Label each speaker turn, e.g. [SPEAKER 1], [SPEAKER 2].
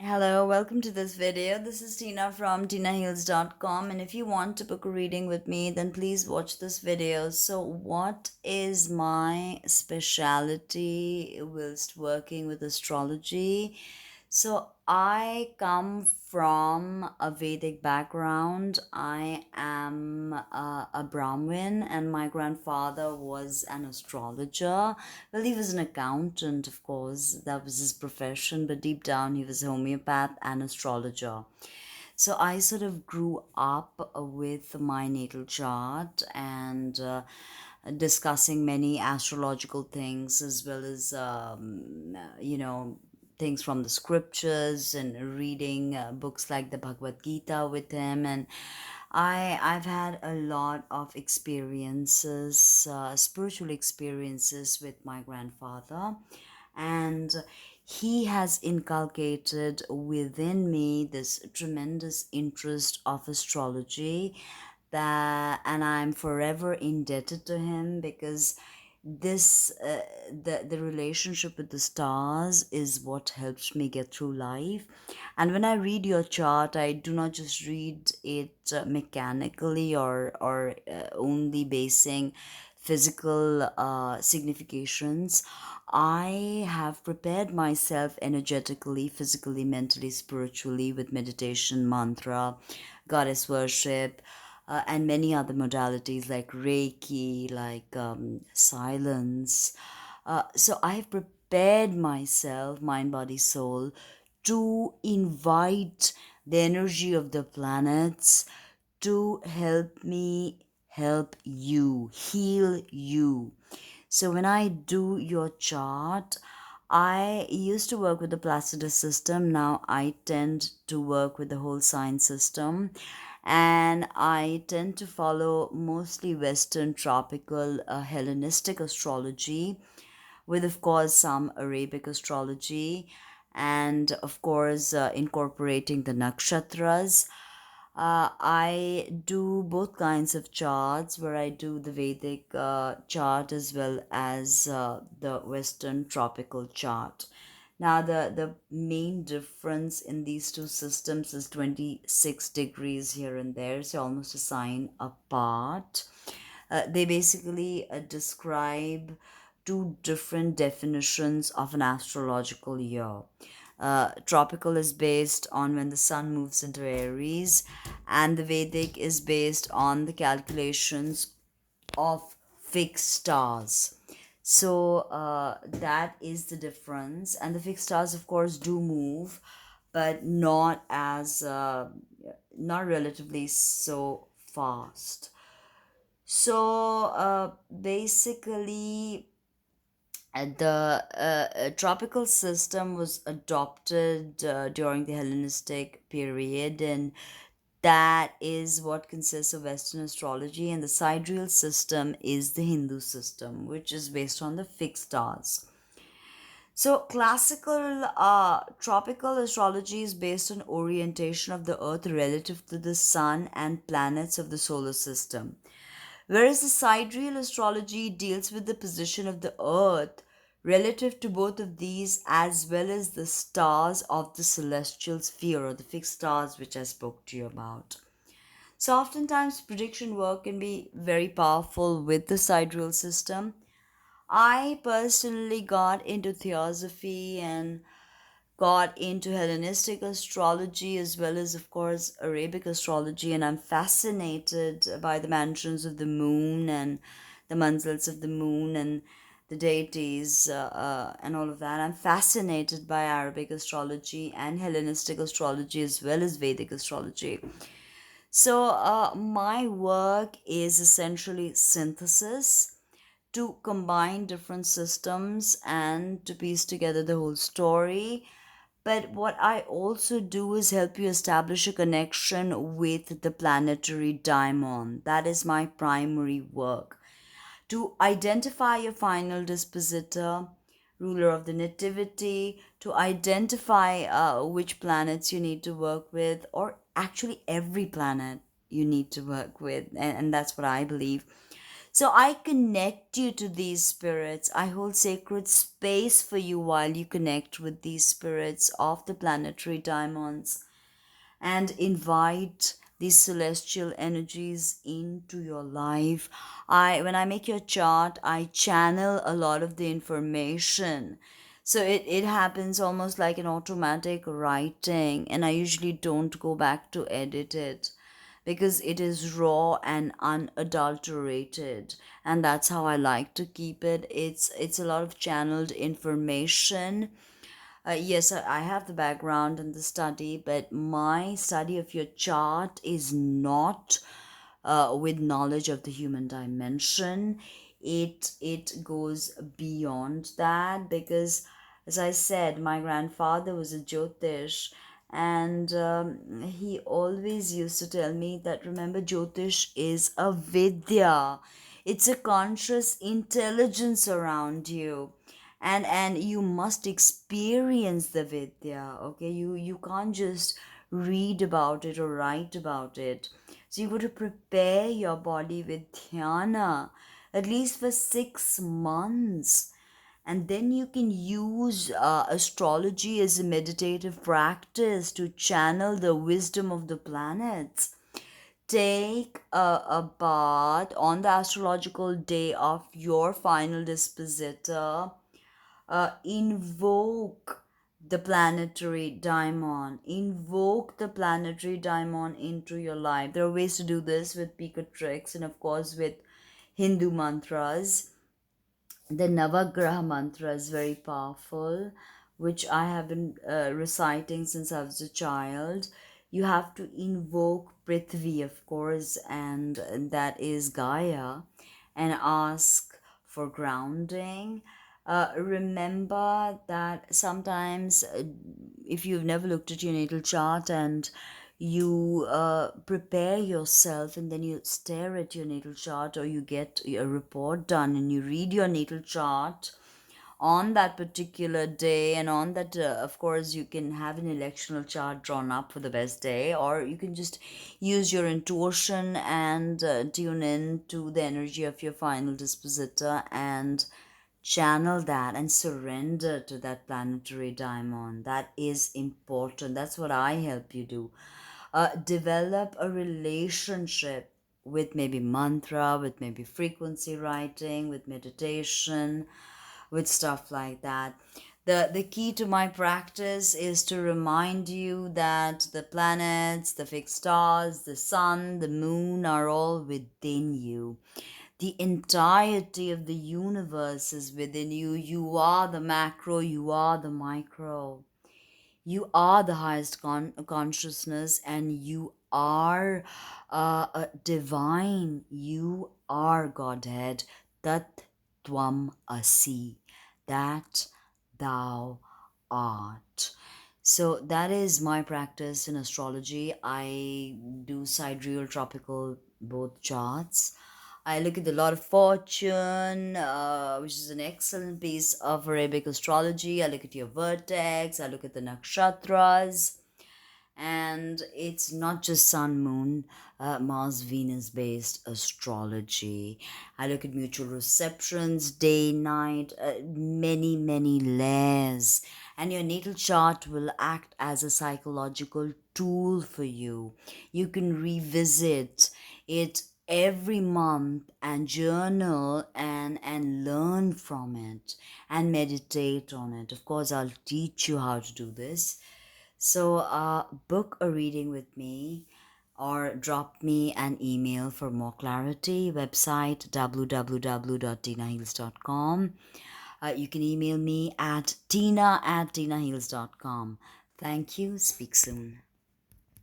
[SPEAKER 1] Hello, welcome to this video. This is Tina from Tinaheals.com, and if you want to book a reading with me, then please watch this video. So, what is my specialty whilst working with astrology? So, I come from a Vedic background. I am a Brahmin, and my grandfather was an astrologer. Well, he was an accountant, of course, that was his profession, but deep down, he was a homeopath and astrologer. So, I sort of grew up with my natal chart and discussing many astrological things as well as things from the scriptures and reading books like the Bhagavad Gita with him. And I've had a lot of experiences, spiritual experiences with my grandfather, and he has inculcated within me this tremendous interest of astrology, and I'm forever indebted to him because this the relationship with the stars is what helps me get through life. And when I read your chart, I do not just read it mechanically or only basing physical significations. I have prepared myself energetically, physically, mentally, spiritually with meditation, mantra, goddess worship, and many other modalities like Reiki, like silence. So I have prepared myself, mind, body, soul, to invite the energy of the planets to help me help you, heal you. So when I do your chart, I used to work with the Placidus system. Now I tend to work with the whole sign system. And I tend to follow mostly Western tropical Hellenistic astrology, with, of course, some Arabic astrology, and, of course, incorporating the nakshatras. I do both kinds of charts where I do the Vedic chart as well as the Western tropical chart. Now, the main difference in these two systems is 26 degrees here and there, so almost a sign apart. They basically describe two different definitions of an astrological year. Tropical is based on when the sun moves into Aries, and the Vedic is based on the calculations of fixed stars. So that is the difference. And the fixed stars, of course, do move, but not relatively so fast. So basically, the tropical system was adopted during the Hellenistic period, and that is what consists of Western astrology. And the sidereal system is the Hindu system, which is based on the fixed stars. So, classical tropical astrology is based on orientation of the Earth relative to the Sun and planets of the solar system, whereas the sidereal astrology deals with the position of the Earth relative to both of these as well as the stars of the celestial sphere or the fixed stars which I spoke to you about. So, oftentimes, prediction work can be very powerful with the sidereal system. I personally got into theosophy and got into Hellenistic astrology as well as, of course, Arabic astrology, and I'm fascinated by the mansions of the moon and the manzils of the moon and the deities and all of that. I'm fascinated by Arabic astrology and Hellenistic astrology as well as Vedic astrology. So, my work is essentially synthesis to combine different systems and to piece together the whole story. But what I also do is help you establish a connection with the planetary daimon. That is my primary work. To identify your final dispositor, ruler of the nativity, to identify which planets you need to work with, or actually every planet you need to work with. And that's what I believe. So I connect you to these spirits. I hold sacred space for you while you connect with these spirits of the planetary diamonds, and invite these celestial energies into your life. When I make your chart, I channel a lot of the information. So it happens almost like an automatic writing, and I usually don't go back to edit it because it is raw and unadulterated, and that's how I like to keep it. It's a lot of channeled information. Yes, I have the background and the study, but my study of your chart is not with knowledge of the human dimension. It goes beyond that because, as I said, my grandfather was a Jyotish, and he always used to tell me that, remember, Jyotish is a vidya. It's a conscious intelligence around you, and you must experience the vidya. Okay, you can't just read about it or write about it. So you got to prepare your body with dhyana at least for 6 months, and then you can use astrology as a meditative practice to channel the wisdom of the planets. Take a bath on the astrological day of your final dispositor. Invoke the planetary daimon. Invoke the planetary daimon into your life. There are ways to do this with Pika tricks and, of course, with Hindu mantras. The Navagraha mantra is very powerful, which I have been reciting since I was a child. You have to invoke Prithvi, of course, and that is Gaia, and ask for grounding. Remember that sometimes, if you've never looked at your natal chart and you prepare yourself and then you stare at your natal chart, or you get a report done and you read your natal chart on that particular day, and on that, of course, you can have an electional chart drawn up for the best day, or you can just use your intuition and tune in to the energy of your final dispositor and channel that and surrender to that planetary diamond. That is important. That's what I help you do. Develop a relationship with maybe mantra, with maybe frequency writing, with meditation, with stuff like that. The key to my practice is to remind you that the planets, the fixed stars, the sun, the moon are all within you. The entirety of the universe is within you. You are the macro, you are the micro. You are the highest consciousness, and you are divine. You are Godhead. Tat Tvam Asi. That thou art. So that is my practice in astrology. I do sidereal, tropical, both charts. I look at the Lot of Fortune, which is an excellent piece of Arabic astrology. I look at your vertex. I look at the nakshatras, and it's not just sun moon, Mars Venus based astrology. I look at mutual receptions, day night, many layers, and your natal chart will act as a psychological tool for you. You can revisit it every month and journal and learn from it and meditate on it. Of course, I'll teach you how to do this. So, book a reading with me or drop me an email for more clarity. Website www.tinaheals.com. You can email me at tina@tinaheals.com. Thank you. Speak soon.